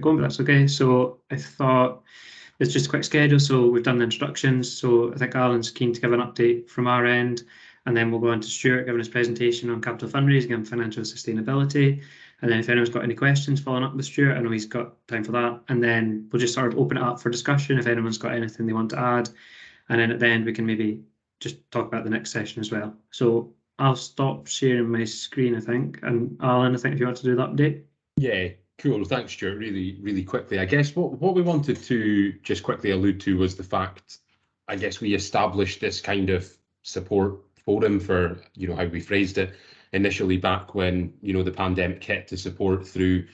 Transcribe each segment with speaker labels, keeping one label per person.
Speaker 1: going, but that's okay. So I thought it's just a quick schedule. So we've done the introductions. So I think Alan's keen to give an update from our end, and then we'll go on to Stewart giving his presentation on capital fundraising and financial sustainability. And then if anyone's got any questions following up with Stewart, I know he's got time for that. And then we'll just sort of open it up for discussion if anyone's got anything they want to add. And then at the end, we can maybe just talk about the next session as well. So I'll stop sharing my screen, I think. And Alan, I think if you want to do the update.
Speaker 2: Yeah, cool. Thanks, Stuart. Really quickly. I guess what we wanted to just quickly allude to was the fact, I guess we established this kind of support forum for, how we phrased it initially back when, the pandemic hit, to support through,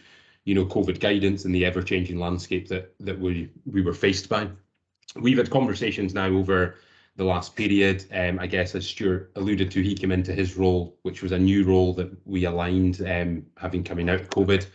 Speaker 2: COVID guidance and the ever-changing landscape that we were faced by. We've had conversations now over the last period. I guess as Stewart alluded to, he came into his role, which was a new role that we aligned, having coming out of COVID.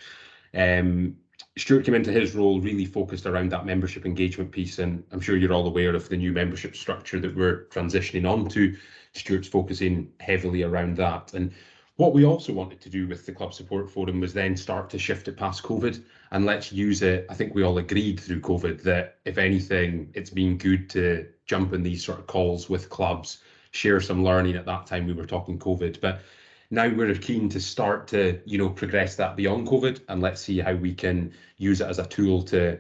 Speaker 2: Stewart came into his role really focused around that membership engagement piece, and I'm sure you're all aware of the new membership structure that we're transitioning on to. Stuart's focusing heavily around that. And what we also wanted to do with the Club Support Forum was then start to shift it past COVID, and let's use it. I think we all agreed through COVID that if anything, it's been good to jump in these sort of calls with clubs, share some learning. At that time we were talking COVID, but now we're keen to start to, progress that beyond COVID, and let's see how we can use it as a tool to,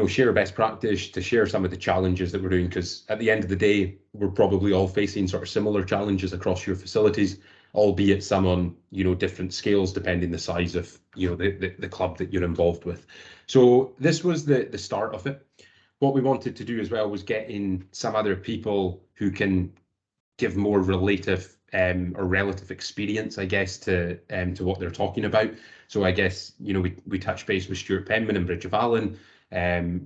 Speaker 2: share best practice, to share some of the challenges that we're doing, because at the end of the day, we're probably all facing sort of similar challenges across your facilities, albeit some on, different scales depending the size of, the club that you're involved with. So this was the start of it. What we wanted to do as well was get in some other people who can give more relative or relative experience, I guess, to what they're talking about. So I guess, we touched base with Stewart Penman and Bridge of Allan.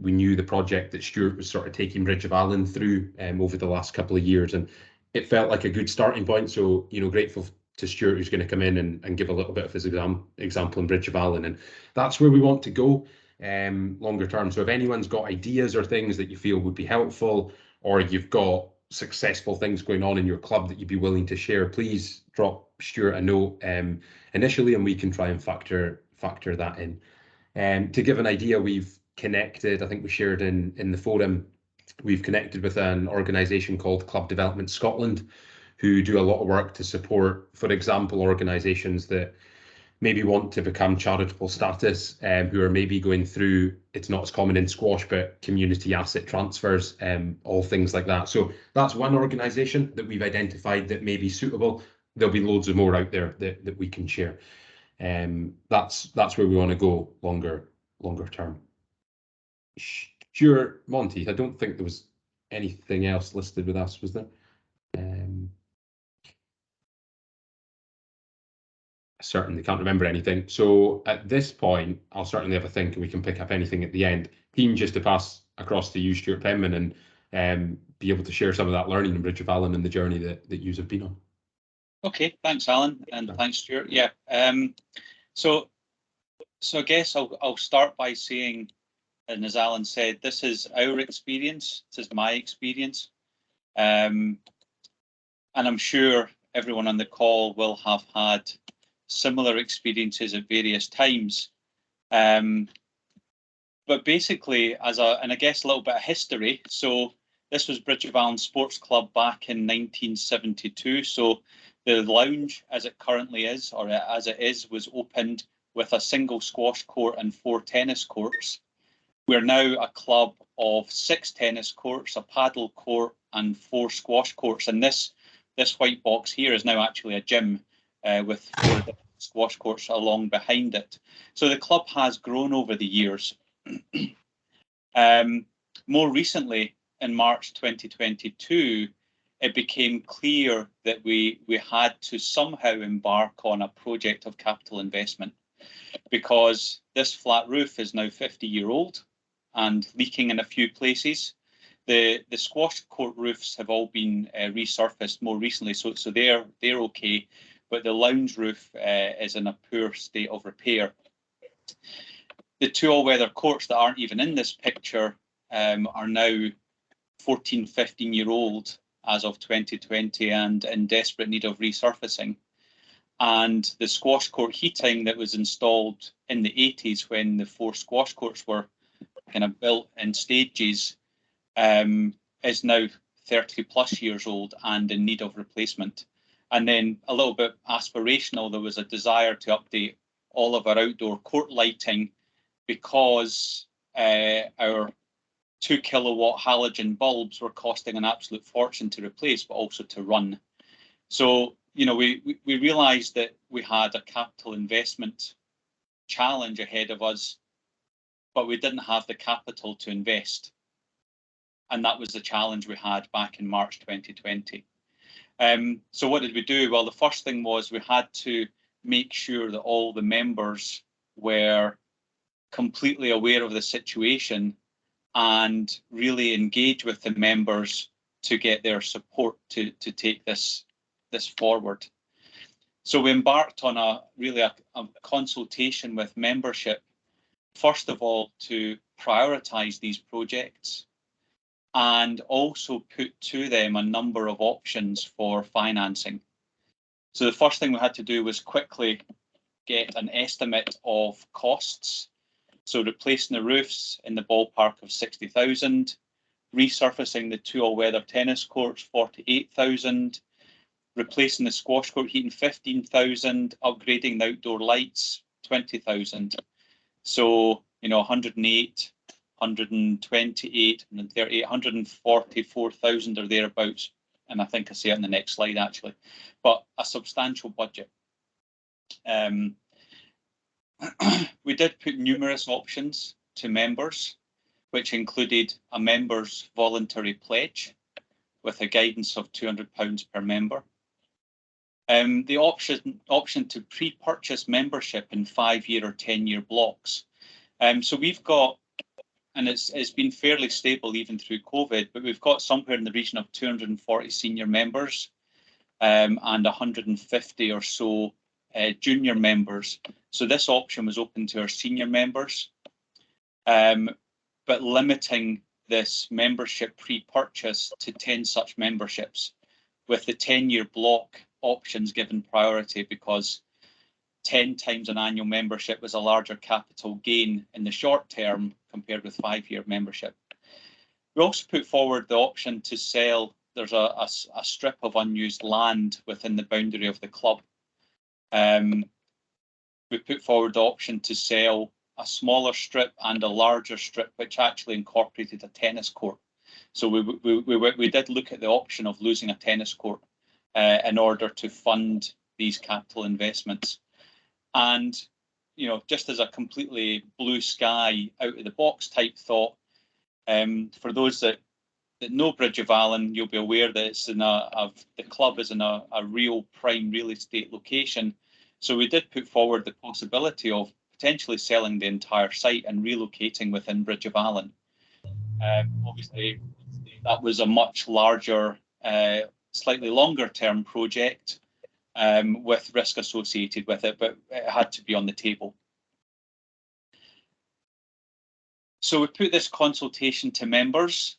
Speaker 2: We knew the project that Stewart was sort of taking Bridge of Allan through over the last couple of years, and it felt like a good starting point. So, grateful to Stewart, who's going to come in and give a little bit of his example in Bridge of Allan, and that's where we want to go longer term. So if anyone's got ideas or things that you feel would be helpful, or you've got successful things going on in your club that you'd be willing to share, please drop Stewart a note initially, and we can try and factor that in. To give an idea, we've connected, I think we shared in the forum, we've connected with an organisation called Club Development Scotland, who do a lot of work to support, for example, organisations that maybe want to become charitable status, who are maybe going through, it's not as common in squash, but community asset transfers, all things like that. So that's one organisation that we've identified that may be suitable. There'll be loads of more out there that we can share. That's where we want to go longer term. Stuart, Monty, I don't think there was anything else listed with us, was there? Certainly can't remember anything. So at this point, I'll certainly have a think and we can pick up anything at the end. Keen just to pass across to you, Stewart Penman, and be able to share some of that learning in Bridge of Allan and the journey that you have been on.
Speaker 3: Okay, thanks, Alan, and thanks, Stewart. Yeah. So I guess I'll start by saying, and as Alan said, this is our experience. This is my experience, and I'm sure everyone on the call will have had similar experiences at various times. But basically, and I guess a little bit of history. So this was Bridge of Allan Sports Club back in 1972. So the lounge, as it currently is, or as it is, was opened with a single squash court and 4 tennis courts. We're now a club of 6 tennis courts, a paddle court, and 4 squash courts. And this white box here is now actually a gym with 4 squash courts along behind it. So the club has grown over the years. More recently, in March 2022, it became clear that we had to somehow embark on a project of capital investment, because this flat roof is now 50-year-old and leaking in a few places. The squash court roofs have all been resurfaced more recently, so they're okay, but the lounge roof is in a poor state of repair. The 2 all-weather courts that aren't even in this picture are now 14, 15-year-old as of 2020 and in desperate need of resurfacing. And the squash court heating that was installed in the 80s when the 4 squash courts were kind of built in stages is now 30 plus years old and in need of replacement. And then a little bit aspirational, there was a desire to update all of our outdoor court lighting because our 2 kilowatt halogen bulbs were costing an absolute fortune to replace, but also to run. So, you know, we realized that we had a capital investment challenge ahead of us, but we didn't have the capital to invest. And that was the challenge we had back in March 2020. So what did we do? Well, the first thing was we had to make sure that all the members were completely aware of the situation and really engage with the members to get their support to take this forward. So we embarked on a consultation with membership, first of all, to prioritise these projects and also put to them a number of options for financing. So the first thing we had to do was quickly get an estimate of costs. So replacing the roofs in the ballpark of 60,000, resurfacing the 2 all-weather tennis courts, 48,000, replacing the squash court heating, 15,000, upgrading the outdoor lights, 20,000. So, you know, 108, 128, 138, 144,000 or thereabouts. And I think I see it on the next slide, actually. But a substantial budget. We did put numerous options to members, which included a member's voluntary pledge with a guidance of £200 per member. The option to pre-purchase membership in 5-year or 10-year blocks. So we've got, and it's been fairly stable even through COVID, but we've got somewhere in the region of 240 senior members and 150 or so junior members. So this option was open to our senior members, but limiting this membership pre-purchase to 10 such memberships, with the 10-year block options given priority because 10 times an annual membership was a larger capital gain in the short term compared with 5-year membership. We also put forward the option to sell. There's a strip of unused land within the boundary of the club. We put forward the option to sell a smaller strip and a larger strip, which actually incorporated a tennis court. So we did look at the option of losing a tennis court in order to fund these capital investments. And, you know, just as a completely blue sky, out of the box type thought, for those that know Bridge of Allan, you'll be aware that it's in the club is in a real prime real estate location. So we did put forward the possibility of potentially selling the entire site and relocating within Bridge of Allan. Obviously, that was a much larger, slightly longer term project with risk associated with it, but it had to be on the table. So we put this consultation to members.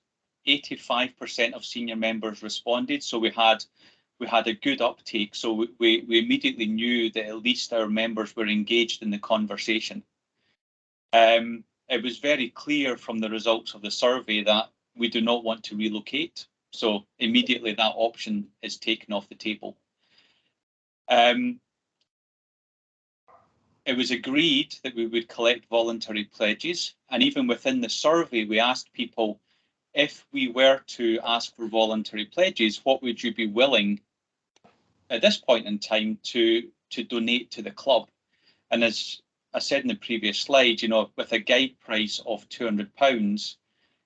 Speaker 3: 85% of senior members responded, so we had a good uptake. So we immediately knew that at least our members were engaged in the conversation. It was very clear from the results of the survey that we do not want to relocate. So immediately that option is taken off the table. It was agreed that we would collect voluntary pledges. And even within the survey, we asked people, if we were to ask for voluntary pledges, what would you be willing at this point in time to donate to the club? And as I said in the previous slide, you know, with a guide price of £200,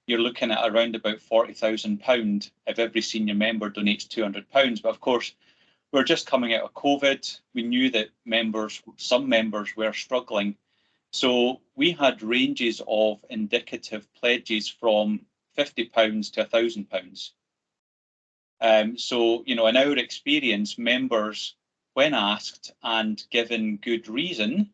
Speaker 3: you're looking at around about £40,000 if every senior member donates £200. But of course, we're just coming out of COVID. We knew that some members were struggling. So we had ranges of indicative pledges from £50 to £1,000. So, you know, in our experience, members, when asked and given good reason,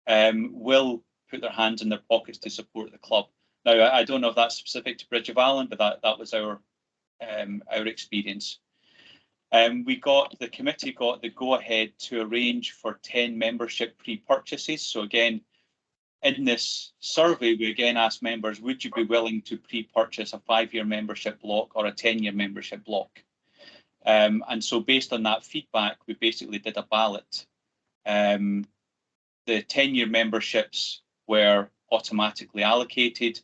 Speaker 3: will put their hands in their pockets to support the club. Now, I don't know if that's specific to Bridge of Allan, but that was our experience. The committee got the go-ahead to arrange for 10 membership pre-purchases. So again, in this survey, we again asked members, would you be willing to pre-purchase a 5-year membership block or a 10-year membership block? And so based on that feedback, we basically did a ballot. The 10-year memberships were automatically allocated.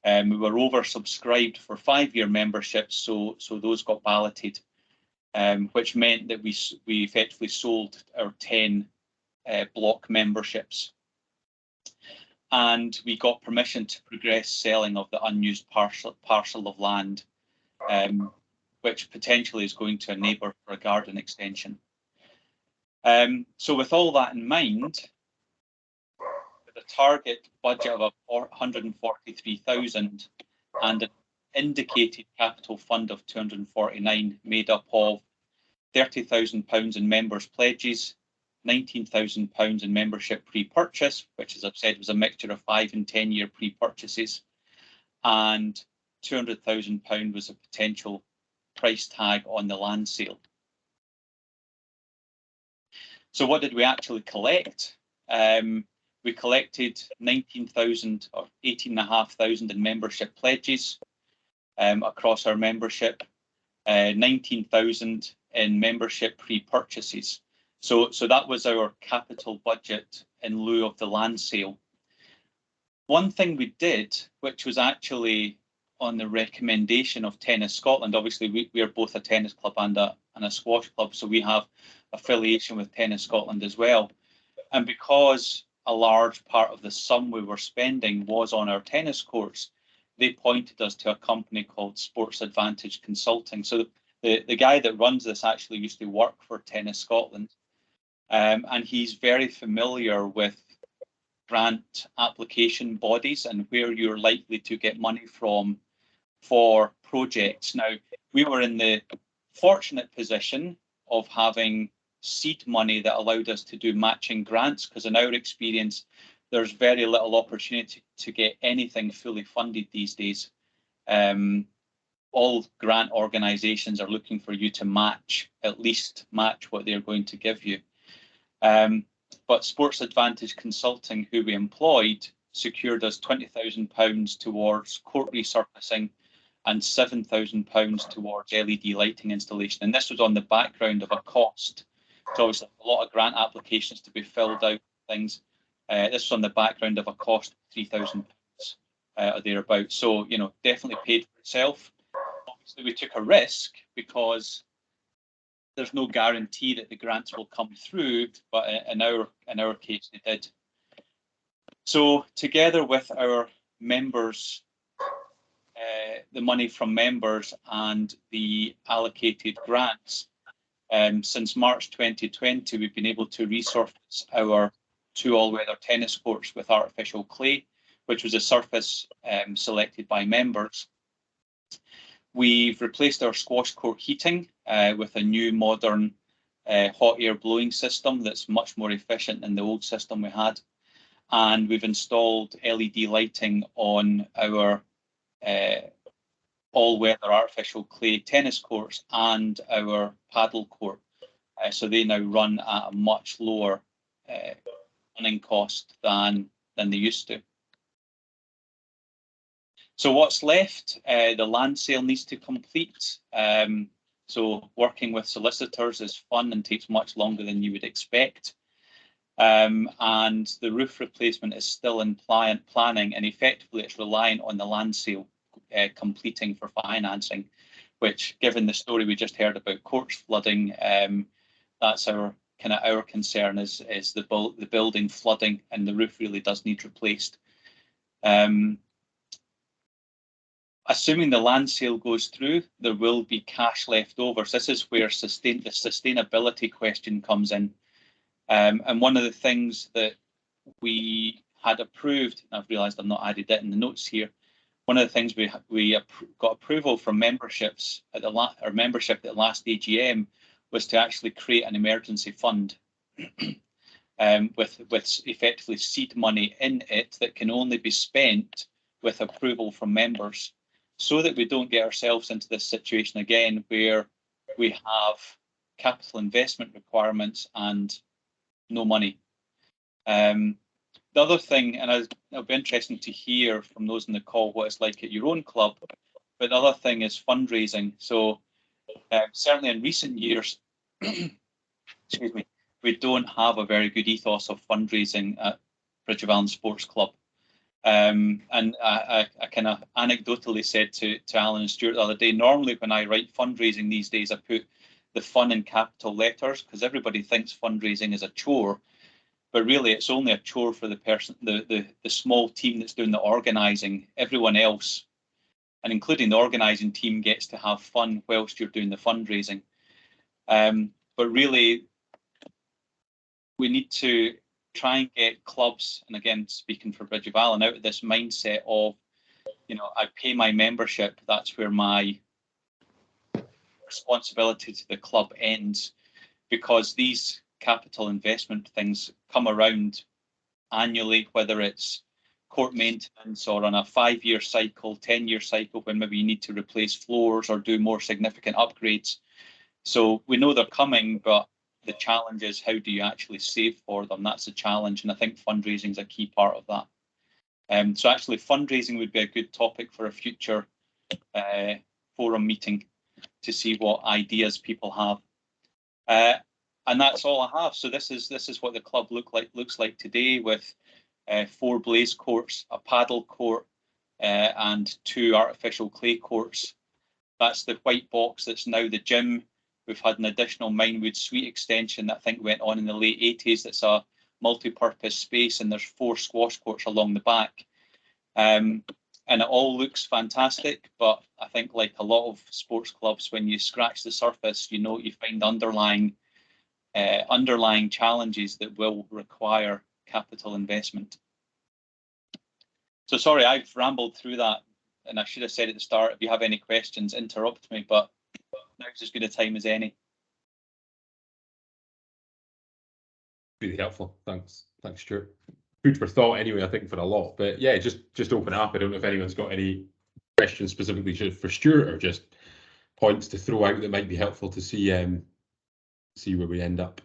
Speaker 3: We were oversubscribed for 5-year memberships, so those got balloted. Which meant that we effectively sold our 10 block memberships. And we got permission to progress selling of the unused parcel of land, which potentially is going to a neighbour for a garden extension. So with all that in mind, with a target budget of 143,000 and an indicated capital fund of 249 made up of £30,000 in members' pledges, £19,000 in membership pre-purchase, which, as I've said, was a mixture of 5 and 10-year pre-purchases, and £200,000 was a potential price tag on the land sale. So what did we actually collect? We collected 19,000 or 18,500 in membership pledges across our membership, 19,000 in membership pre-purchases. So that was our capital budget in lieu of the land sale. One thing we did, which was actually on the recommendation of Tennis Scotland, obviously we are both a tennis club and a squash club, so we have affiliation with Tennis Scotland as well. And because a large part of the sum we were spending was on our tennis courts, they pointed us to a company called Sports Advantage Consulting. So the guy that runs this actually used to work for Tennis Scotland, and he's very familiar with grant application bodies and where you're likely to get money from for projects. Now, we were in the fortunate position of having seed money that allowed us to do matching grants, because in our experience, there's very little opportunity to get anything fully funded these days. All grant organisations are looking for you to at least match what they're going to give you. But Sports Advantage Consulting, who we employed, secured us £20,000 towards court resurfacing and £7,000 towards LED lighting installation. And this was on the background of a cost. So obviously a lot of grant applications to be filled out, things. This was on the background of a cost of £3,000 or thereabouts. So, you know, definitely paid for itself. Obviously, we took a risk because there's no guarantee that the grants will come through, but in our case, they did. So together with our members, the money from members and the allocated grants, since March 2020, we've been able to resurface our 2 all-weather tennis courts with artificial clay, which was a surface selected by members. We've replaced our squash court heating with a new modern hot air blowing system that's much more efficient than the old system we had. And we've installed LED lighting on our all-weather artificial clay tennis courts and our paddle court. So they now run at a much lower running cost than they used to. So what's left? The land sale needs to complete. So working with solicitors is fun and takes much longer than you would expect. And the roof replacement is still in planning, and effectively it's reliant on the land sale completing for financing, which, given the story we just heard about courts flooding, that's our concern is the building flooding, and the roof really does need replaced. Assuming the land sale goes through, there will be cash left over. So this is where the sustainability question comes in. And one of the things that we had approved, and I've realised I've not added it in the notes here, one of the things we got approval from memberships at our membership at the last AGM was to actually create an emergency fund with effectively seed money in it that can only be spent with approval from members, so that we don't get ourselves into this situation again where we have capital investment requirements and no money. The other thing, and it'll be interesting to hear from those in the call what it's like at your own club, but the other thing is fundraising. So certainly in recent years, excuse me, we don't have a very good ethos of fundraising at Bridge of Allan Sports Club. And I kind of anecdotally said to Allan and Stewart the other day, normally when I write fundraising these days, I put the fun in capital letters because everybody thinks fundraising is a chore, but really it's only a chore for the person, the small team that's doing the organising. Everyone else, and including the organising team, gets to have fun whilst you're doing the fundraising. But really, we need to try and get clubs, and again, speaking for Bridge of Allan, out of this mindset of, I pay my membership, that's where my responsibility to the club ends, because these capital investment things come around annually, whether it's court maintenance or on a 5-year cycle, 10-year cycle, when maybe you need to replace floors or do more significant upgrades. So we know they're coming, but the challenge is, how do you actually save for them? That's a challenge, and I think fundraising is a key part of that. So actually fundraising would be a good topic for a future forum meeting to see what ideas people have. And that's all I have. So this is what the club looks like today, with 4 blaze courts, a paddle court, and 2 artificial clay courts. That's the white box that's now the gym. We've had an additional Minewood suite extension that I think went on in the late 80s. That's a multi-purpose space, and there's 4 squash courts along the back. And it all looks fantastic, but I think, like a lot of sports clubs, when you scratch the surface, you find underlying challenges that will require capital investment. So sorry, I've rambled through that, and I should have said at the start, if you have any questions, interrupt me, but now's as good a time as any.
Speaker 2: Really helpful. Thanks, Stuart. Food for thought anyway, I think, for a lot. But yeah, just open up. I don't know if anyone's got any questions specifically for Stuart, or just points to throw out that might be helpful to see where we end up.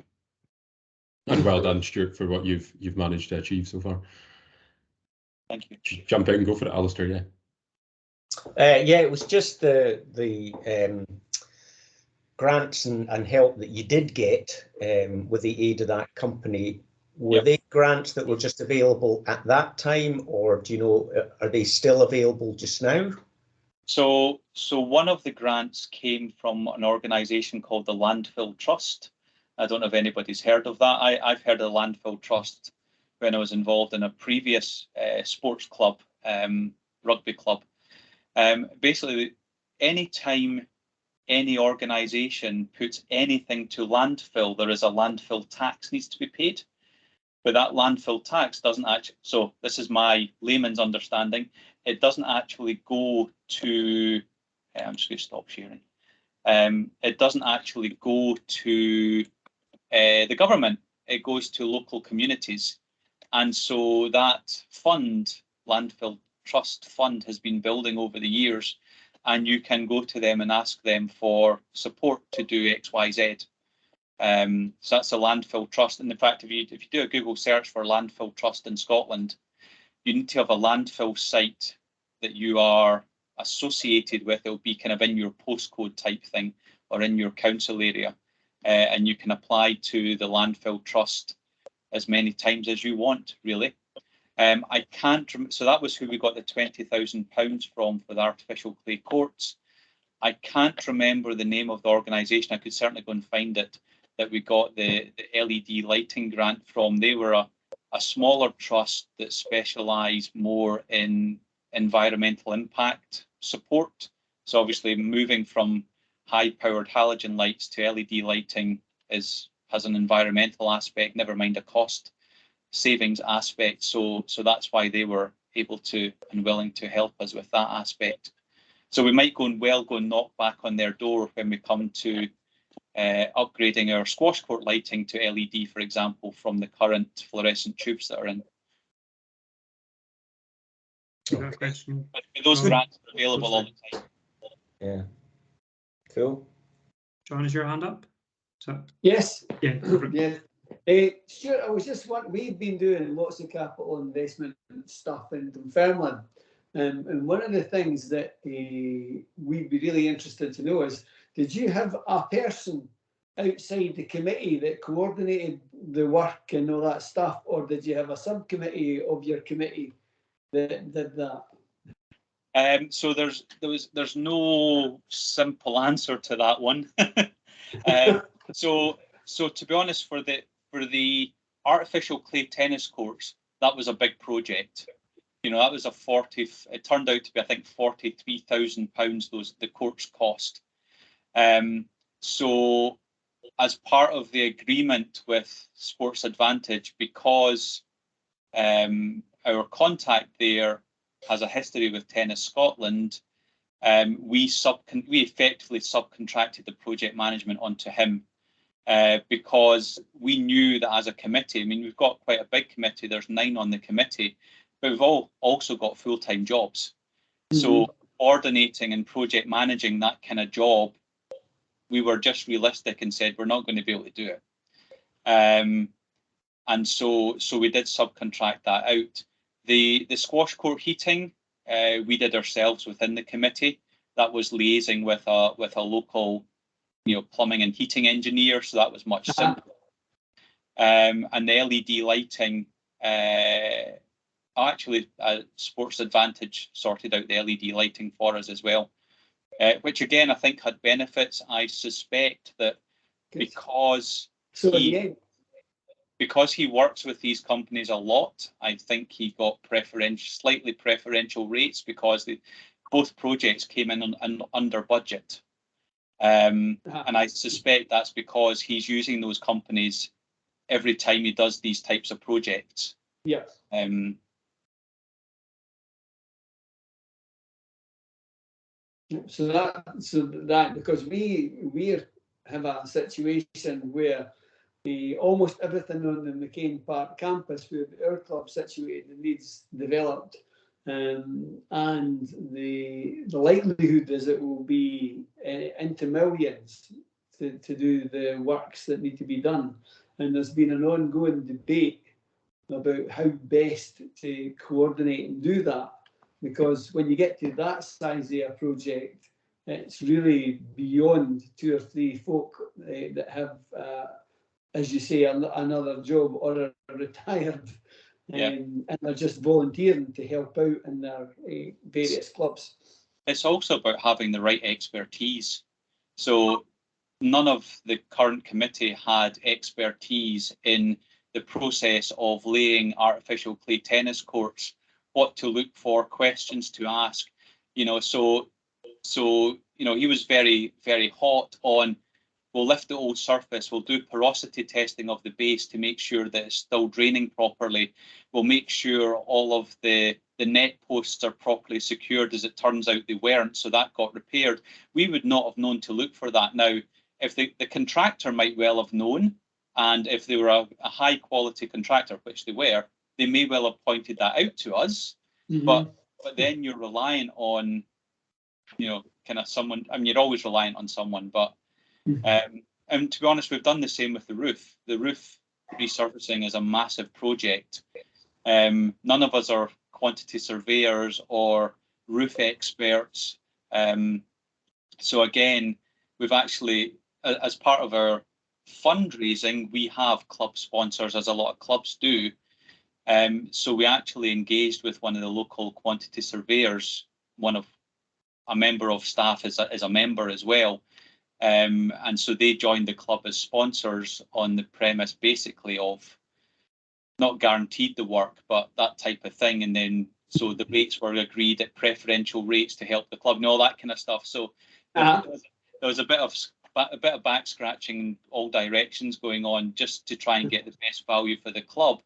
Speaker 2: And well done, Stuart, for what you've managed to achieve so far.
Speaker 3: Thank you.
Speaker 2: Jump in and go for it, Alistair. Yeah.
Speaker 4: Yeah, it was just the grants and help that you did get with the aid of that company. Were they grants that were just available at that time, or do you know, are they still available just now?
Speaker 3: So one of the grants came from an organisation called the Landfill Trust. I don't know if anybody's heard of that. I've heard of the Landfill Trust when I was involved in a previous sports club, rugby club. Basically, any time any organisation puts anything to landfill, there is a landfill tax needs to be paid. But that landfill tax doesn't actually, so this is my layman's understanding, it doesn't actually go to, I'm just going to stop sharing. It doesn't actually go to the government, it goes to local communities. And so that fund, Landfill Trust Fund, has been building over the years, and you can go to them and ask them for support to do X, Y, Z. So that's a landfill trust. And in fact, if you do a Google search for landfill trust in Scotland, you need to have a landfill site that you are associated with. It'll be kind of in your postcode type thing, or in your council area, and you can apply to the landfill trust as many times as you want, really. I can't. So that was who we got the £20,000 from for the artificial clay courts. I can't remember the name of the organisation. I could certainly go and find it, that we got the LED lighting grant from. They were a smaller trust that specialise more in environmental impact support. So obviously moving from high-powered halogen lights to LED lighting has an environmental aspect, never mind a cost savings aspect. So that's why they were able to and willing to help us with that aspect. So we might go and knock back on their door when we come to upgrading our squash court lighting to LED, for example, from the current fluorescent tubes that are in.
Speaker 1: Good question.
Speaker 3: But those grants are available all the time.
Speaker 4: Yeah. Cool.
Speaker 1: John, is your hand up? So
Speaker 5: Yes.
Speaker 1: yeah, go for it.
Speaker 5: Yeah. Stuart, I was just wondering, we've been doing lots of capital investment stuff in Dunfermline. And one of the things that we'd be really interested to know is, did you have a person outside the committee that coordinated the work and all that stuff, or did you have a subcommittee of your committee that did that?
Speaker 3: So there's no simple answer to that one. So to be honest, for the artificial clay tennis courts, that was a big project. You know, that was it turned out to be, I think, £43,000 the courts cost. So as part of the agreement with Sports Advantage, because our contact there has a history with Tennis Scotland, we effectively subcontracted the project management onto him, because we knew that as a committee, I mean, we've got quite a big committee, there's 9 on the committee, but we've also got full-time jobs. So coordinating and project managing that kind of job, we were just realistic and said, we're not going to be able to do it. And so we did subcontract that out. The squash court heating, we did ourselves within the committee. That was liaising with a local, plumbing and heating engineer, so that was much simpler. And the LED lighting, actually, Sports Advantage sorted out the LED lighting for us as well, which again I think had benefits. I suspect that because he works with these companies a lot, I think he got slightly preferential rates because both projects came in under budget. And I suspect that's because he's using those companies every time he does these types of projects.
Speaker 5: Yes. So that because we have a situation where almost everything on the McCain Park campus where our club's situated needs developed, and the likelihood is it will be into millions to do the works that need to be done. And there's been an ongoing debate about how best to coordinate and do that, because when you get to that size of a project, it's really beyond 2 or 3 folk that have, as you say, another job or are retired, and they're just volunteering to help out in their various clubs.
Speaker 3: It's also about having the right expertise. So none of the current committee had expertise in the process of laying artificial clay tennis courts, what to look for, questions to ask. So he was very, very hot on, we'll lift the old surface, we'll do porosity testing of the base to make sure that it's still draining properly. We'll make sure all of the net posts are properly secured. As it turns out, they weren't, so that got repaired. We would not have known to look for that. Now, if the contractor might well have known, and if they were a high quality contractor, which they were, they may well have pointed that out to us. But then you're relying on, kind of someone. I mean, you're always reliant on someone, but and to be honest, we've done the same with the roof. The roof resurfacing is a massive project. None of us are quantity surveyors or roof experts. So again, we've actually, as part of our fundraising, we have club sponsors, as a lot of clubs do. So we actually engaged with one of the local quantity surveyors. A member of staff is a member as well. And so they joined the club as sponsors on the premise basically of not guaranteed the work, but that type of thing. And then so the rates were agreed at preferential rates to help the club and all that kind of stuff. So there was a bit of back scratching in all directions going on just to try and get the best value for the club,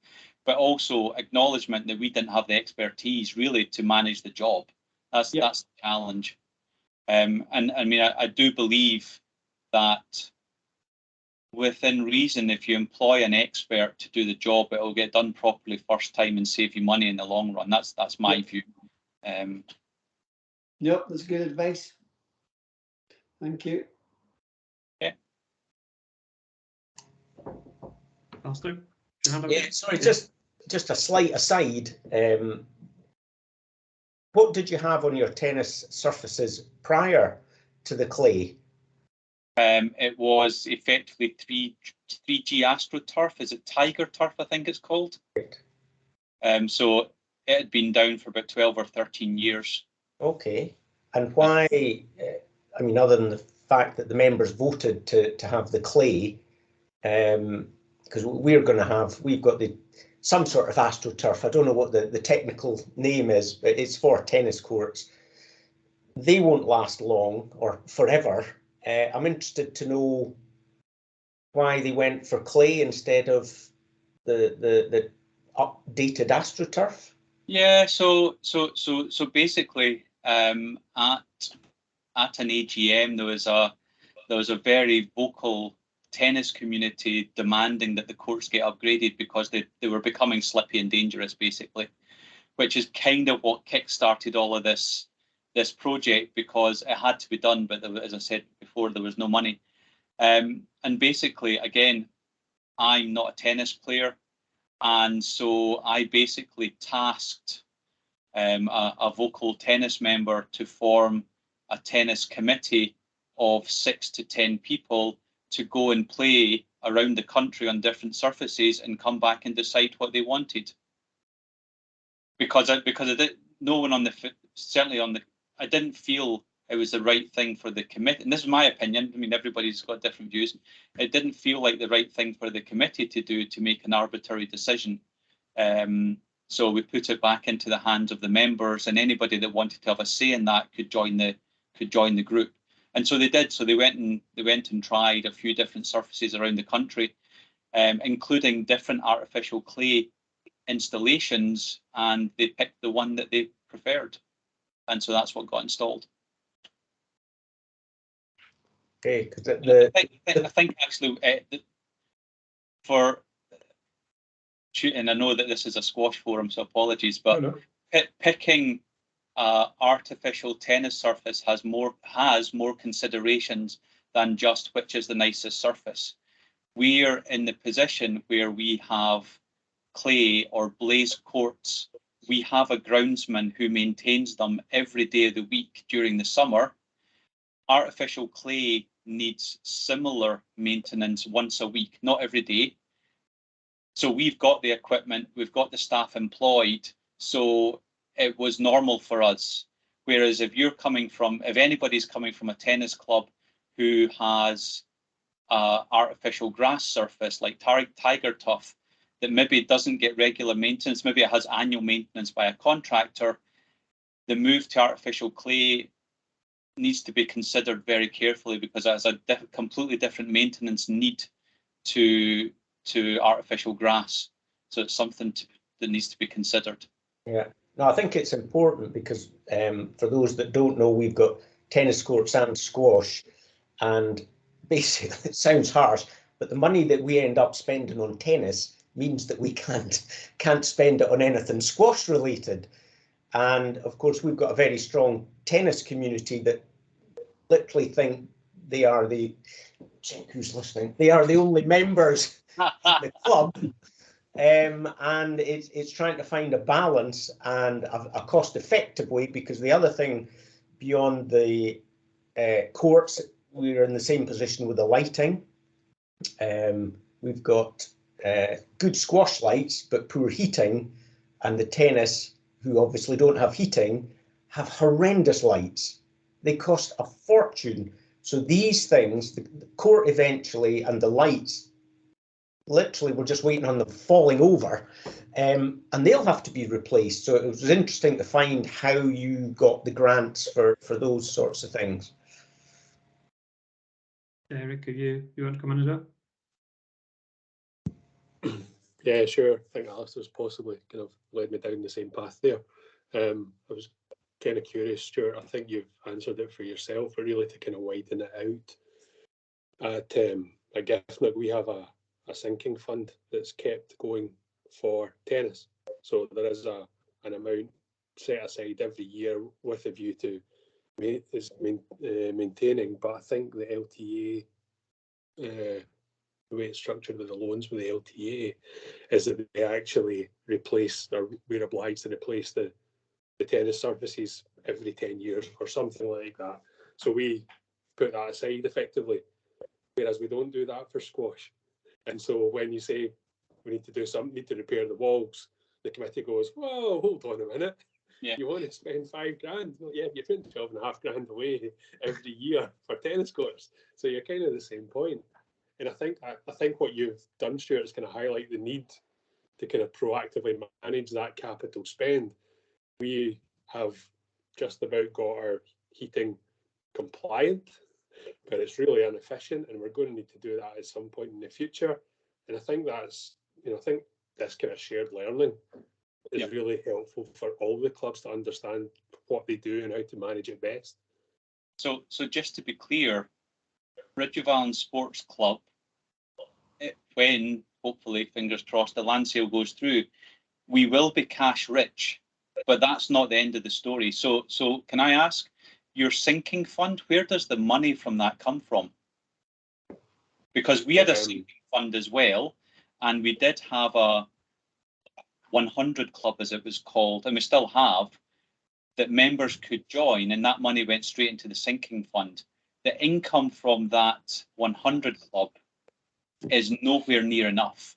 Speaker 3: but also acknowledgement that we didn't have the expertise really to manage the job. That's the challenge. And I mean, I do believe that within reason, if you employ an expert to do the job, it will get done properly first time and save you money in the long run. That's my view.
Speaker 5: Yep, that's good advice. Thank you.
Speaker 1: Alistair, your hand up?
Speaker 4: Yeah, sorry, just a slight aside. What did you have on your tennis surfaces prior to the clay?
Speaker 3: It was effectively 3G AstroTurf. Is it Tiger Turf, I think it's called?
Speaker 4: Right.
Speaker 3: So it had been down for about 12 or 13 years.
Speaker 4: Okay. And why, I mean, other than the fact that the members voted to have the clay, because we've got some sort of AstroTurf. I don't know what the technical name is, but it's for tennis courts. They won't last long or forever. I'm interested to know why they went for clay instead of the updated AstroTurf.
Speaker 3: Yeah, so basically, at an AGM, there was a very vocal tennis community demanding that the courts get upgraded because they were becoming slippy and dangerous, basically, which is kind of what kick-started all of this project, because it had to be done, but as I said before, there was no money. And basically, again, I'm not a tennis player, and so I basically tasked a vocal tennis member to form a tennis committee of 6 to 10 people to go and play around the country on different surfaces and come back and decide what they wanted. Because I did, no one on the, certainly on the, I didn't feel it was the right thing for the committee, and this is my opinion, I mean, everybody's got different views. It didn't feel like the right thing for the committee to do, to make an arbitrary decision. So we put it back into the hands of the members, and anybody that wanted to have a say in that could join the group. And so they did. So they went and tried a few different surfaces around the country, including different artificial clay installations, and they picked the one that they preferred. And so that's what got installed.
Speaker 4: Okay, because
Speaker 3: I think actually for, and I know that this is a squash forum, so apologies, but picking artificial tennis surface has more considerations than just which is the nicest surface. We're in the position where we have clay or blaze courts. We have a groundsman who maintains them every day of the week during the summer. Artificial clay needs similar maintenance once a week, not every day. So we've got the equipment, we've got the staff employed, so it was normal for us. Whereas if anybody's coming from a tennis club who has artificial grass surface like Tiger Turf that maybe doesn't get regular maintenance, maybe it has annual maintenance by a contractor, the move to artificial clay needs to be considered very carefully, because it has a completely different maintenance need to artificial grass. So it's something that needs to be considered.
Speaker 4: Yeah, no, I think it's important because for those that don't know, we've got tennis courts and squash, and basically it sounds harsh, but the money that we end up spending on tennis means that we can't spend it on anything squash related. And of course, we've got a very strong tennis community that literally think they are the, check who's listening, they are the only members in the club. And it's trying to find a balance and a cost-effective way, because the other thing beyond the courts, we're in the same position with the lighting. We've got good squash lights, but poor heating, and the tennis, who obviously don't have heating, have horrendous lights. They cost a fortune. So these things, the court eventually and the lights, literally we're just waiting on them falling over, and they'll have to be replaced. So it was interesting to find how you got the grants for those sorts of things.
Speaker 1: Eric, if you want to come in as well?
Speaker 6: Yeah, sure. I think Alistair's possibly kind of led me down the same path there. I was kind of curious, Stewart. I think you've answered it for yourself, but really to kind of widen it out. At Giffnock, we have a sinking fund that's kept going for tennis. So there is an amount set aside every year with a view to maintaining. But I think the LTA the way it's structured with the loans with the LTA, is that they actually replace, or we're obliged to replace the tennis surfaces every 10 years or something like that. So we put that aside effectively, whereas we don't do that for squash. And so when you say we need to do something, need to repair the walls, the committee goes, whoa, hold on a minute.
Speaker 3: Yeah.
Speaker 6: You want to spend £5,000? Well, yeah, you're putting £12,500 away every year for tennis courts. So you're kind of the same point. And I think what you've done, Stuart, is kind of highlight the need to kind of proactively manage that capital spend. We have just about got our heating compliant, but it's really inefficient, and we're going to need to do that at some point in the future. And I think that's, I think this kind of shared learning is really helpful for all the clubs to understand what they do and how to manage it best.
Speaker 3: So just to be clear, Bridge of Allan Sports Club, when hopefully, fingers crossed, the land sale goes through, we will be cash rich, but that's not the end of the story. So can I ask, your sinking fund, where does the money from that come from? Because we had a sinking fund as well, and we did have a 100 club, as it was called, and we still have, that members could join, and that money went straight into the sinking fund. The income from that 100 club is nowhere near enough.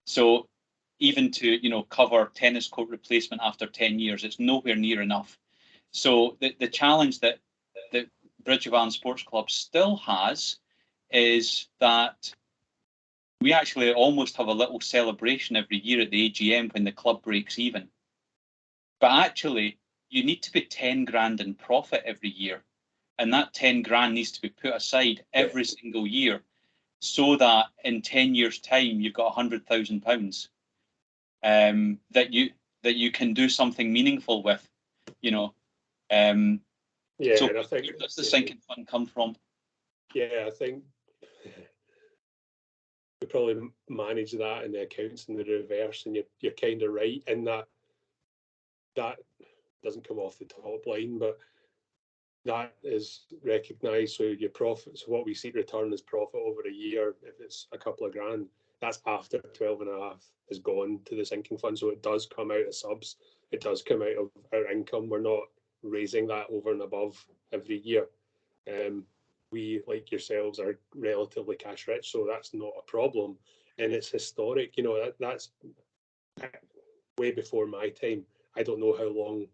Speaker 3: So even to cover tennis court replacement after 10 years, it's nowhere near enough. So the challenge that the Bridge of Allan Sports Club still has is that we actually almost have a little celebration every year at the AGM when the club breaks even. But actually, you need to be 10 grand in profit every year. And that 10 grand needs to be put aside every single year, so that in 10 years' time, you've got £100,000 that you can do something meaningful with, So
Speaker 6: and I think,
Speaker 3: where does the sinking fund come from?
Speaker 6: Yeah, I think we probably manage that in the accounts in the reverse, and you're kind of right in that doesn't come off the top line, but that is recognised. So your profit, so what we see return as profit over a year, if it's a couple of grand, that's after 12.5 is gone to the sinking fund. So it does come out of subs, it does come out of our income. We're not raising that over and above every year. We, like yourselves, are relatively cash rich, so that's not a problem. And it's historic, that's way before my time. I don't know how long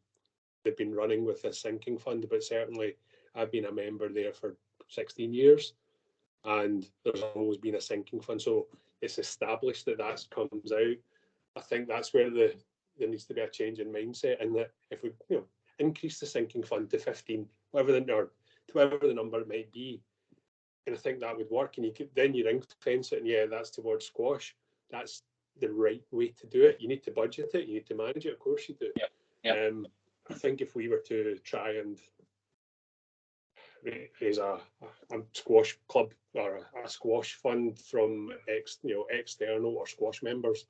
Speaker 6: they've been running with this sinking fund, but certainly I've been a member there for 16 years, and there's always been a sinking fund. So it's established that comes out. I think that's where there needs to be a change in mindset, and that if we increase the sinking fund to 15, whatever the number might be, and I think that would work. And then you ring fence it, and that's towards squash. That's the right way to do it. You need to budget it, you need to manage it, of course you do. I think if we were to try and raise a squash club or a squash fund from external or squash members,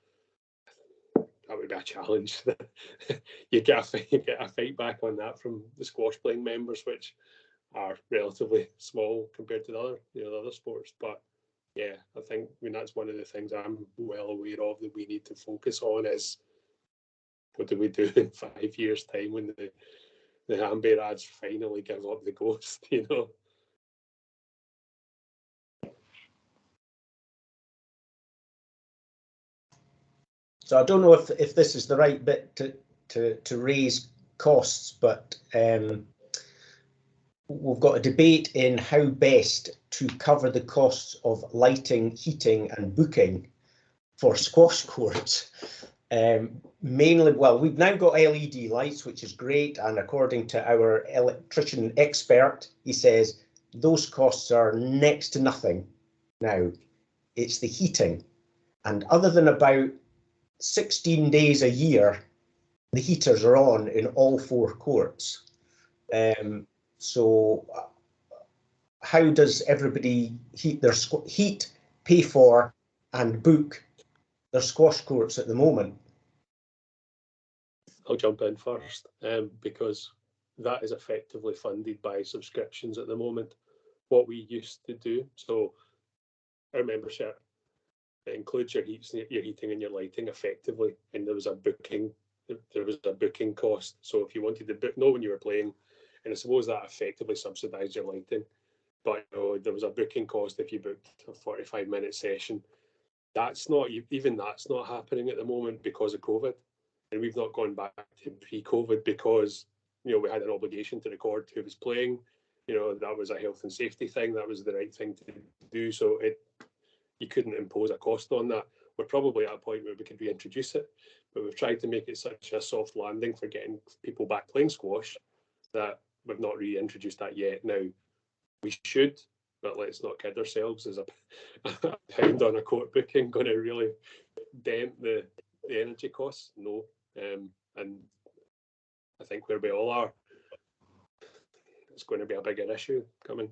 Speaker 6: that would be a challenge. you get a fight back on that from the squash playing members, which are relatively small compared to the other sports. But I think that's one of the things I'm well aware of that we need to focus on is, what do we do in 5 years' time when the Ambe finally give up the ghost,
Speaker 4: So I don't know if this is the right bit to raise costs, but we've got a debate in how best to cover the costs of lighting, heating and booking for squash courts. Mainly, well, we've now got LED lights, which is great, and according to our electrician expert, he says those costs are next to nothing now. It's the heating, and other than about 16 days a year, the heaters are on in all 4 courts. So how does everybody pay for and book their squash courts at the moment?
Speaker 6: I'll jump in first, because that is effectively funded by subscriptions at the moment. What we used to do, so our membership It includes your heating and your lighting effectively, and there was a booking cost. So if you wanted to book, not when you were playing, and I suppose that effectively subsidised your lighting, but there was a booking cost if you booked a 45-minute session. That's not happening at the moment because of COVID, and we've not gone back to pre-COVID because we had an obligation to record who was playing. That was a health and safety thing. That was the right thing to do. So you couldn't impose a cost on that. We're probably at a point where we could reintroduce it, but we've tried to make it such a soft landing for getting people back playing squash that we've not reintroduced that yet. Now, we should, but let's not kid ourselves. Is a pound on a court booking going to really dent the energy costs? No. And I think where we all are, it's going to be a bigger issue coming.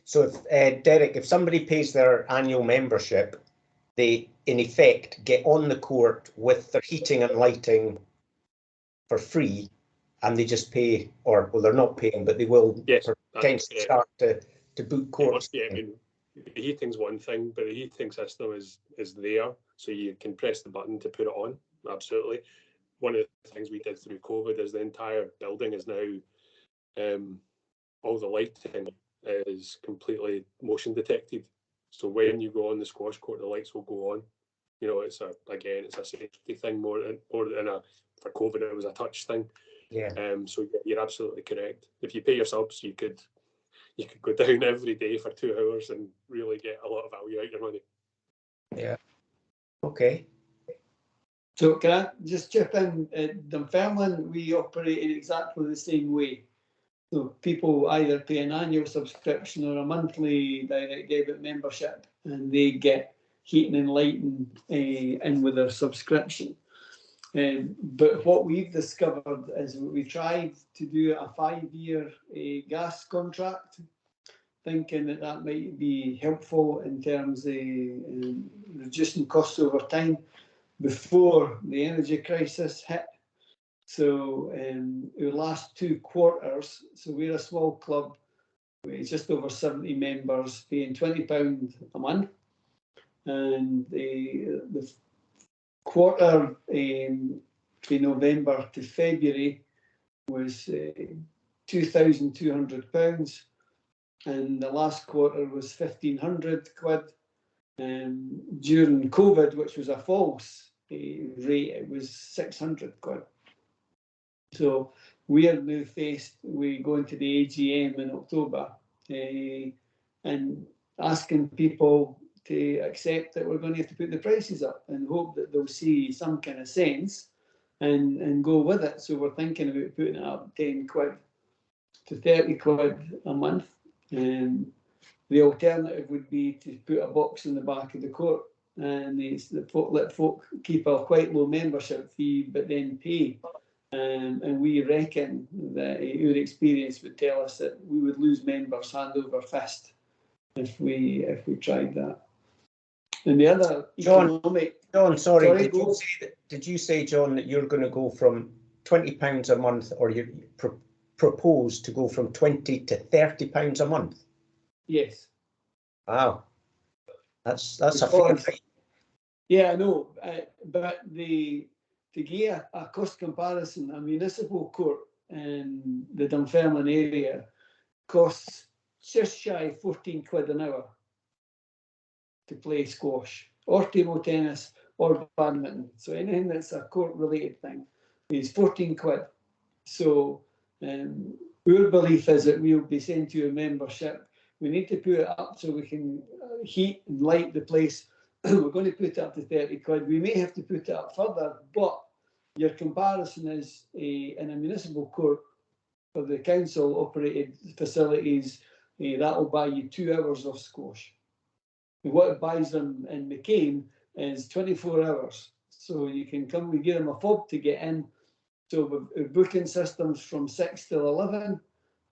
Speaker 4: So if Derek, if somebody pays their annual membership, they in effect get on the court with their heating and lighting for free, and they just pay, or well, they're not paying, but they will potentially start to book courts.
Speaker 6: Yeah, I mean, the heating's one thing, but the heating system is there, so you can press the button to put it on. Absolutely. One of the things we did through COVID is the entire building is now all the lighting is completely motion detected. So when you go on the squash court, the lights will go on. It's a safety thing more than for COVID it was a touch thing.
Speaker 4: Yeah.
Speaker 6: So you're absolutely correct. If you pay your subs, you could go down every day for 2 hours and really get a lot of value out of your money.
Speaker 4: Yeah. Okay.
Speaker 5: So can I just chip in? At Dunfermline, we operate in exactly the same way. So people either pay an annual subscription or a monthly direct debit membership, and they get heating and lighting in with their subscription. But what we've discovered is we tried to do a 5-year gas contract, thinking that might be helpful in terms of reducing costs over time before the energy crisis hit. So our last 2 quarters, so we're a small club with just over 70 members paying £20 a month, and the quarter from November to February was £2,200, and the last quarter was £1,500. During COVID, which was a false rate, it was £600. So we are now faced with going to the AGM in October and asking people to accept that we're going to have to put the prices up and hope that they'll see some kind of sense and go with it. So we're thinking about putting it up £10 to £30 a month. The alternative would be to put a box in the back of the court and let folk keep a quite low membership fee but then pay. And we reckon that our experience would tell us that we would lose members hand over fist if we tried that. And the other economic...
Speaker 4: John, sorry, did you say, John, that you're going to go from £20 a month, or you propose to go from £20 to £30 a month?
Speaker 5: Yes.
Speaker 4: Wow, that's a fair thing.
Speaker 5: Yeah, I know, but to get a cost comparison, a municipal court in the Dunfermline area costs just shy of £14 an hour to play squash or table tennis or badminton. So anything that's a court-related thing is £14. So our belief is that we'll be saying to your membership, we need to put it up so we can heat and light the place. We're going to put it up to £30. We may have to put it up further, but your comparison is in a municipal court for the council operated facilities, that'll buy you 2 hours of squash. And what it buys them in McCain is 24 hours. So you can come, we give them a fob to get in. So we're booking systems from 6 till 11,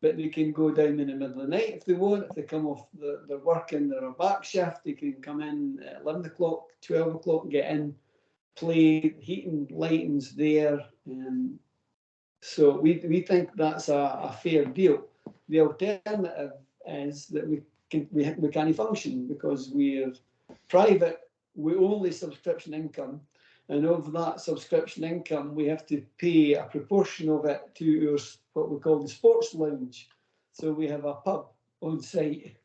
Speaker 5: but they can go down in the middle of the night if they want. If they come off their work and they're a back shift, they can come in at 11 o'clock, 12 o'clock, get in, play, heating, lighting's there. So we think that's a fair deal. The alternative is that we can't function because we're private we only subscription income, and of that subscription income, we have to pay a proportion of it to our, what we call the sports lounge. So we have a pub on site,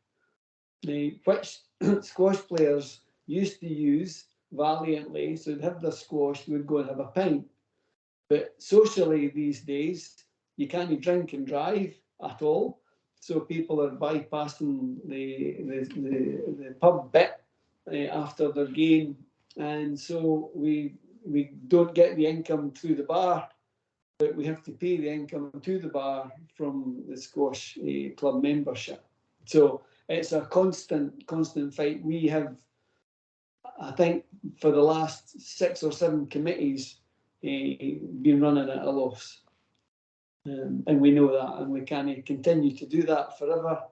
Speaker 5: which squash players used to use valiantly. So they'd have their squash, we'd go and have a pint. But socially these days, you can't drink and drive at all. So people are bypassing the pub bit after their game. And so we don't get the income through the bar, but we have to pay the income to the bar from the squash club membership. So it's a constant fight. We have, I think, for the last 6 or 7 committees, been running at a loss. And we know that, and we can't continue to do that forever.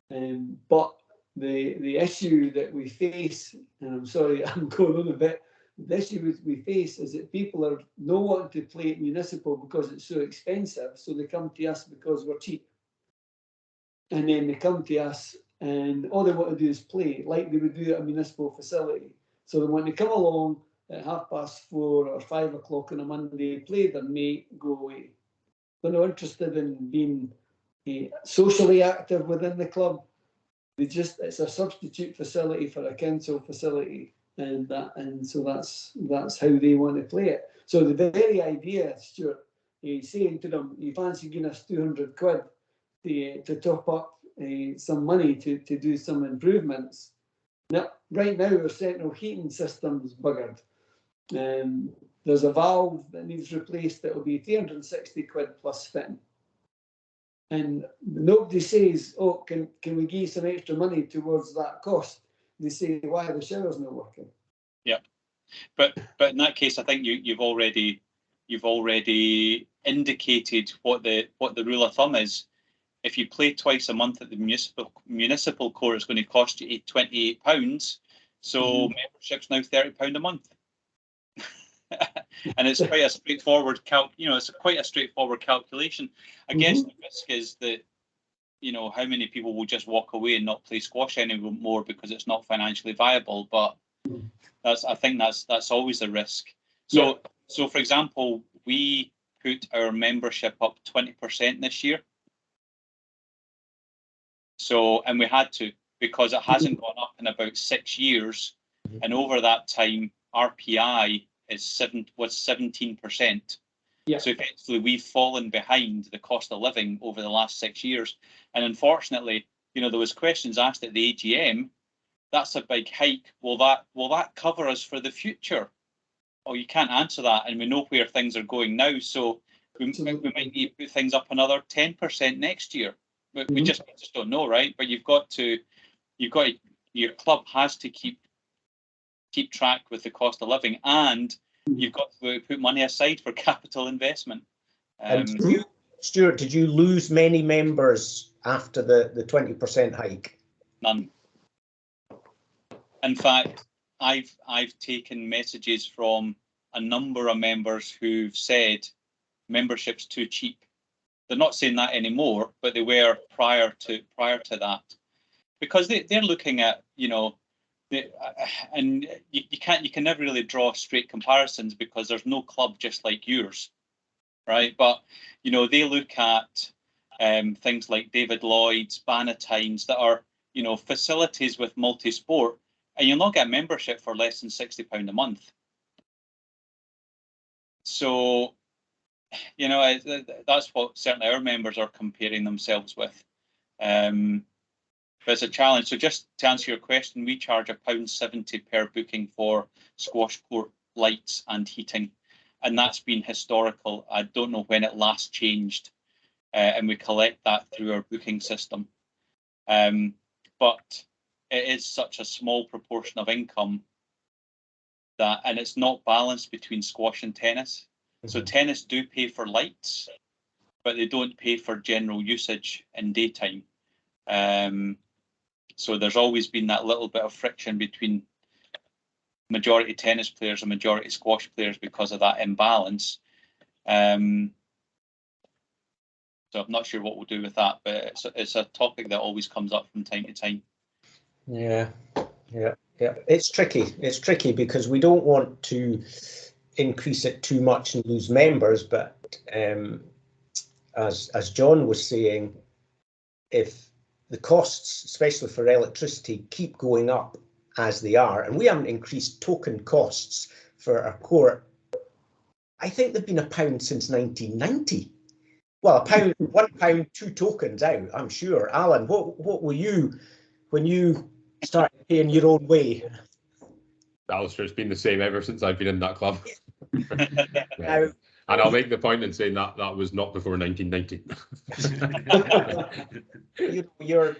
Speaker 5: But the issue that we face, and I'm sorry, I'm going on a bit, the issue we face is that people are not wanting to play at municipal because it's so expensive, so they come to us because we're cheap. And then they come to us and all they want to do is play, like they would do at a municipal facility. So they want to come along at 4:30 or 5 o'clock on a Monday, play their mate, go away. They're not interested in being socially active within the club. It's a substitute facility for a council facility, and so that's how they want to play it. So the very idea, Stewart, saying to them, you fancy giving us 200 quid to top up some money to do some improvements. Now, right now, our central heating system's buggered. There's a valve that needs replaced that will be 360 quid plus fitting. And nobody says, oh, can we give some extra money towards that cost? They say, why are the showers not working?
Speaker 3: Yeah, but in that case, I think you've already indicated what the rule of thumb is. If you play twice a month at the municipal court, it's going to cost you £28. So membership's now £30 a month. And it's quite a straightforward calculation. I guess the risk is that, how many people will just walk away and not play squash anymore because it's not financially viable. But I think that's always a risk. So for example, we put our membership up 20% this year. So, and we had to, because it hasn't gone up in about 6 years, and over that time, RPI was 17%. Yeah. So effectively, we've fallen behind the cost of living over the last 6 years. And unfortunately, there was questions asked at the AGM. That's a big hike. Will that cover us for the future? Oh, you can't answer that, and we know where things are going now. So we might need to put things up another 10% next year. But we just don't know, right? But your club has to keep track with the cost of living, and you've got to put money aside for capital investment.
Speaker 4: Stewart, did you lose many members after the 20% hike?
Speaker 3: None. In fact, I've taken messages from a number of members who've said membership's too cheap. They're not saying that anymore, but they were prior to that, because they're looking at, and you can never really draw straight comparisons because there's no club just like yours, right? But they look at things like David Lloyd's, Bannatyne's, that are facilities with multi-sport, and you'll not get membership for less than £60 a month. So that's what certainly our members are comparing themselves with. But it's a challenge. So just to answer your question, we charge £1.70 per booking for squash court lights and heating, and that's been historical. I don't know when it last changed, and we collect that through our booking system. But it is such a small proportion of income and it's not balanced between squash and tennis. So tennis do pay for lights, but they don't pay for general usage in daytime. So there's always been that little bit of friction between majority tennis players and majority squash players because of that imbalance. So I'm not sure what we'll do with that, but it's a topic that always comes up from time to time.
Speaker 4: Yeah. Yeah, it's tricky. It's tricky because we don't want to increase it too much and lose members, but as John was saying, if the costs, especially for electricity, keep going up as they are, and we haven't increased token costs for our court, I think they've been £1 since 1990. Well, £1, 2 tokens out, I'm sure. Alan, what were you when you started paying your own way?
Speaker 2: Alistair, it's been the same ever since I've been in that club.
Speaker 4: Now,
Speaker 2: and I'll make the point in saying that that was not before 1990.
Speaker 4: your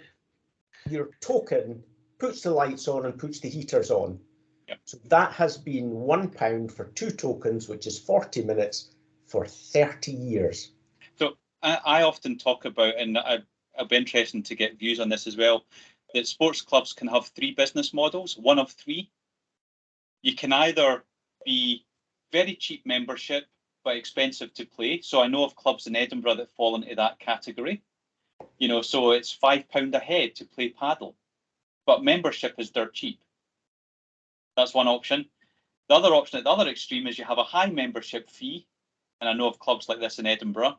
Speaker 4: token puts the lights on and puts the heaters on.
Speaker 3: Yep.
Speaker 4: So that has been £1 for 2 tokens, which is 40 minutes for 30 years.
Speaker 3: So I often talk about, and I'd be interested to get views on this as well, that sports clubs can have 3 business models, one of 3. You can either be very cheap membership, but expensive to play. So I know of clubs in Edinburgh that fall into that category. You know, so it's £5 a head to play paddle, but membership is dirt cheap. That's one option. The other option at the other extreme is you have a high membership fee, and I know of clubs like this in Edinburgh,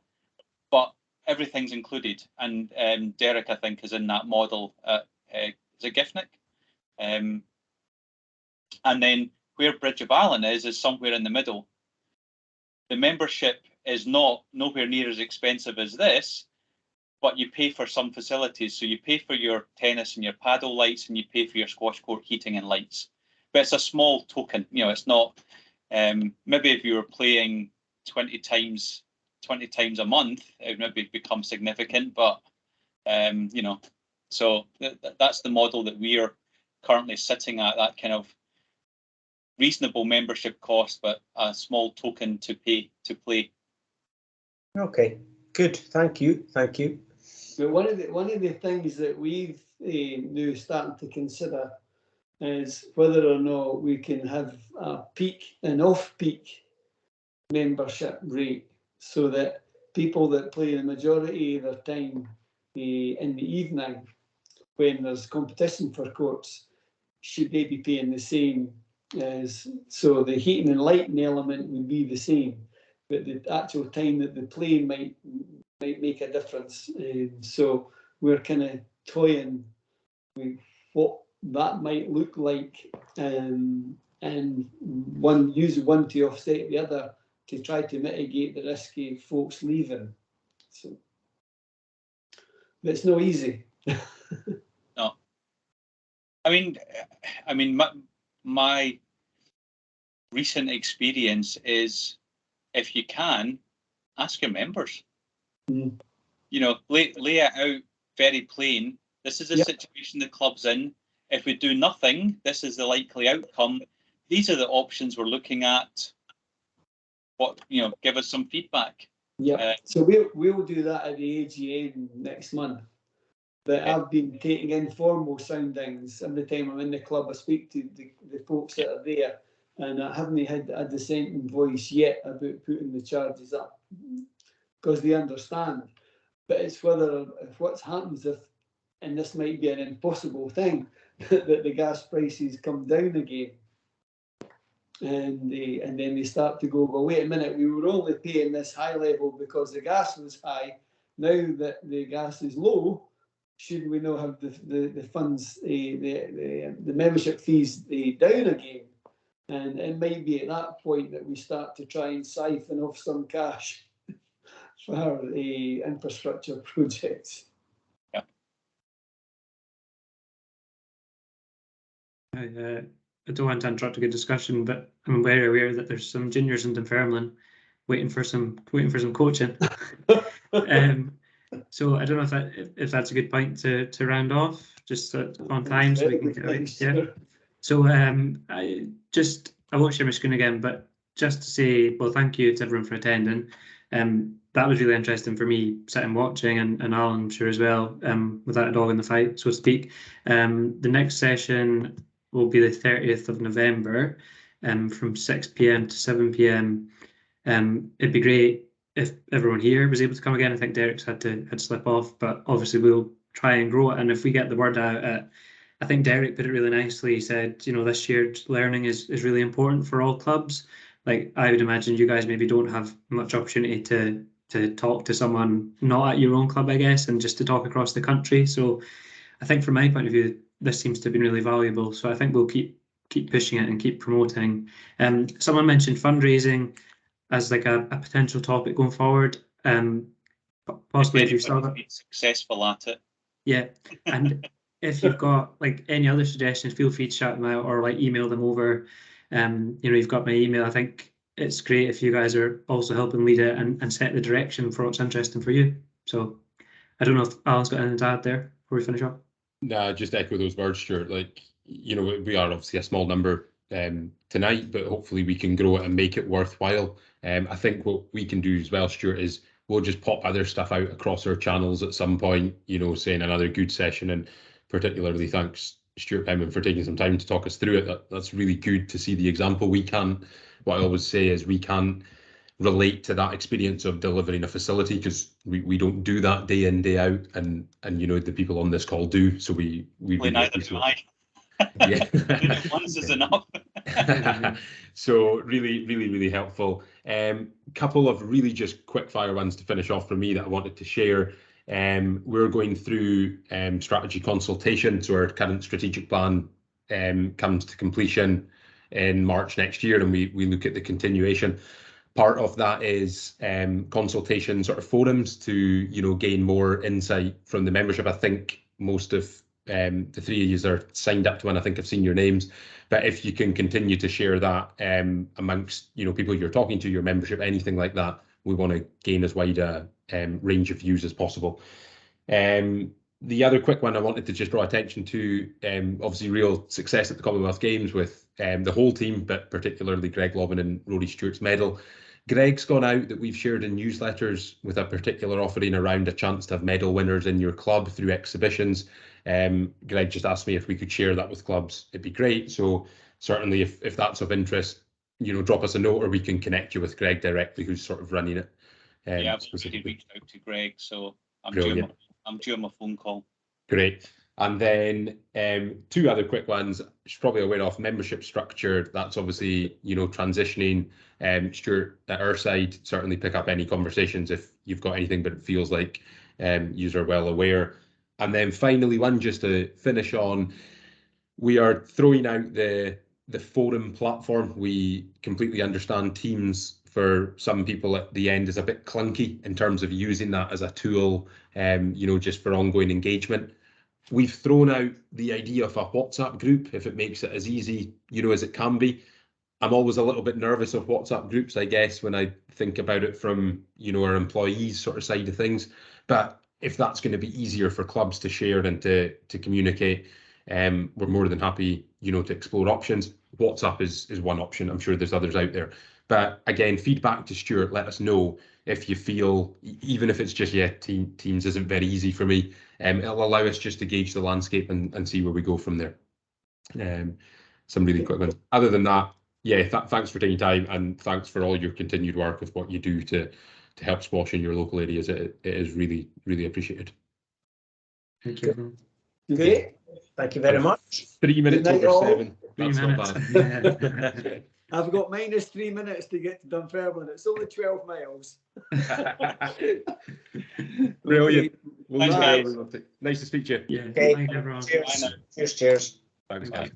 Speaker 3: but everything's included. And Derek, I think, is in that model at is it Giffnock? And then where Bridge of Allan is somewhere in the middle. The membership is nowhere near as expensive as this, but you pay for some facilities. So you pay for your tennis and your paddle lights, and you pay for your squash court heating and lights. But it's a small token. You know, it's not. Maybe if you were playing 20 times a month, it would maybe become significant. But you know, so that's the model that we are currently sitting at. That kind of reasonable membership cost, but a small token to pay to play.
Speaker 4: Okay, good. Thank you. Thank you.
Speaker 5: But one of the things that we've now starting to consider is whether or not we can have a peak and off-peak membership rate, so that people that play the majority of their time in the evening, when there's competition for courts, should they be paying the same as, so the heating and lighting element would be the same, but the actual time that they play might make a difference. So we're kind of toying with what that might look like, and use one to offset the other to try to mitigate the risk of folks leaving. So it's not easy.
Speaker 3: No, I mean, my recent experience is, if you can, ask your members.
Speaker 5: Mm.
Speaker 3: You know, lay it out very plain. This is the situation the club's in. If we do nothing, this is the likely outcome. These are the options we're looking at. What, you know, give us some feedback.
Speaker 5: Yeah. So we'll do that at the AGM next month. But I've been taking informal soundings every time I'm in the club. I speak to the folks that are there, and I haven't had a dissenting voice yet about putting the charges up, because they understand. But it's if what happens if, and this might be an impossible thing, that the gas prices come down again, and then they start to go, well, wait a minute, we were only paying this high level because the gas was high. Now that the gas is low, should we not have the funds, the membership fees down again? And it might be at that point that we start to try and siphon off some cash for infrastructure projects.
Speaker 3: Yeah.
Speaker 1: I don't want to interrupt a good discussion, but I'm very aware that there's some juniors in Dunfermline waiting for some coaching. So I don't know if that's a good point to round off, just on time, so we can get away. Yeah. So I won't share my screen again, but just to say, well, thank you to everyone for attending. That was really interesting for me, sitting watching, and Allan, I'm sure as well, without a dog in the fight, so to speak. The next session will be the 30th of November, from 6 p.m. to 7 p.m. It'd be great if everyone here was able to come again. I think Derek's had to slip off, but obviously we'll try and grow it. And if we get the word out I think Derek put it really nicely. He said, this shared learning is really important for all clubs. Like, I would imagine you guys maybe don't have much opportunity to talk to someone not at your own club, I guess, and just to talk across the country. So I think from my point of view, this seems to have been really valuable. So I think we'll keep pushing it and keep promoting. Someone mentioned fundraising as like a potential topic going forward. Possibly if you've started
Speaker 3: been successful at it.
Speaker 1: Yeah, and if you've got like any other suggestions, feel free to shout them out or like email them over. You've got my email. I think it's great if you guys are also helping lead it and set the direction for what's interesting for you. So I don't know if Alan's got anything to add there before we finish up.
Speaker 2: No, just echo those words, Stuart. Like, we are obviously a small number tonight, but hopefully we can grow it and make it worthwhile. I think what we can do as well, Stuart, is we'll just pop other stuff out across our channels at some point, saying another good session. And particularly thanks, Stewart Penman, for taking some time to talk us through it. That's really good to see the example. What I always say is we can't relate to that experience of delivering a facility because we don't do that day in, day out. And the people on this call do. So we
Speaker 3: neither do I.
Speaker 2: Yeah.
Speaker 3: Once is enough.
Speaker 2: So really helpful. Couple of really just quick fire ones to finish off from me that I wanted to share. We're going through strategy consultation, so our current strategic plan comes to completion in March next year, and we look at the continuation. Part of that is consultation sort of forums to gain more insight from the membership. I think most of the three of you are signed up to one. I think I've seen your names, but if you can continue to share that amongst people you're talking to, your membership, anything like that, we want to gain as wide a range of views as possible. The other quick one I wanted to just draw attention to, obviously real success at the Commonwealth Games with the whole team, but particularly Greg Lobbin and Rory Stewart's medal. Greg's gone out that we've shared in newsletters with a particular offering around a chance to have medal winners in your club through exhibitions. Greg just asked me if we could share that with clubs. It'd be great. So certainly if that's of interest, drop us a note or we can connect you with Greg directly, who's sort of running it.
Speaker 3: Yeah, I've already reached out to Greg, so I'm due him a phone call.
Speaker 2: Great. And then two other quick ones. She's probably aware of membership structure. That's obviously, transitioning. Stuart, at our side, certainly pick up any conversations if you've got anything, but it feels like you are well aware. And then finally, one just to finish on, we are throwing out the forum platform. We completely understand Teams for some people at the end is a bit clunky in terms of using that as a tool, just for ongoing engagement. We've thrown out the idea of a WhatsApp group if it makes it as easy, as it can be. I'm always a little bit nervous of WhatsApp groups, I guess, when I think about it from, our employees sort of side of things. But if that's going to be easier for clubs to share and to communicate, we're more than happy, to explore options. WhatsApp is one option. I'm sure there's others out there. But again, feedback to Stewart, let us know if you feel, even if it's just, Teams isn't very easy for me. It'll allow us just to gauge the landscape and see where we go from there. Some really quick ones. Other than that, thanks for taking time and thanks for all your continued work with what you do to help squash in your local areas. It is really, really appreciated.
Speaker 1: Thank you.
Speaker 4: Great. Thank you very much.
Speaker 2: 3 minutes over
Speaker 5: all.
Speaker 2: 7. That's not bad.
Speaker 5: I've got -3 minutes to get to Dunfermline. It's only 12 miles.
Speaker 2: Brilliant.
Speaker 3: Thanks, guys.
Speaker 2: Nice to speak to you.
Speaker 1: Yeah.
Speaker 4: Okay.
Speaker 1: Thank you, everyone.
Speaker 4: Cheers. Cheers.
Speaker 2: Thanks, guys.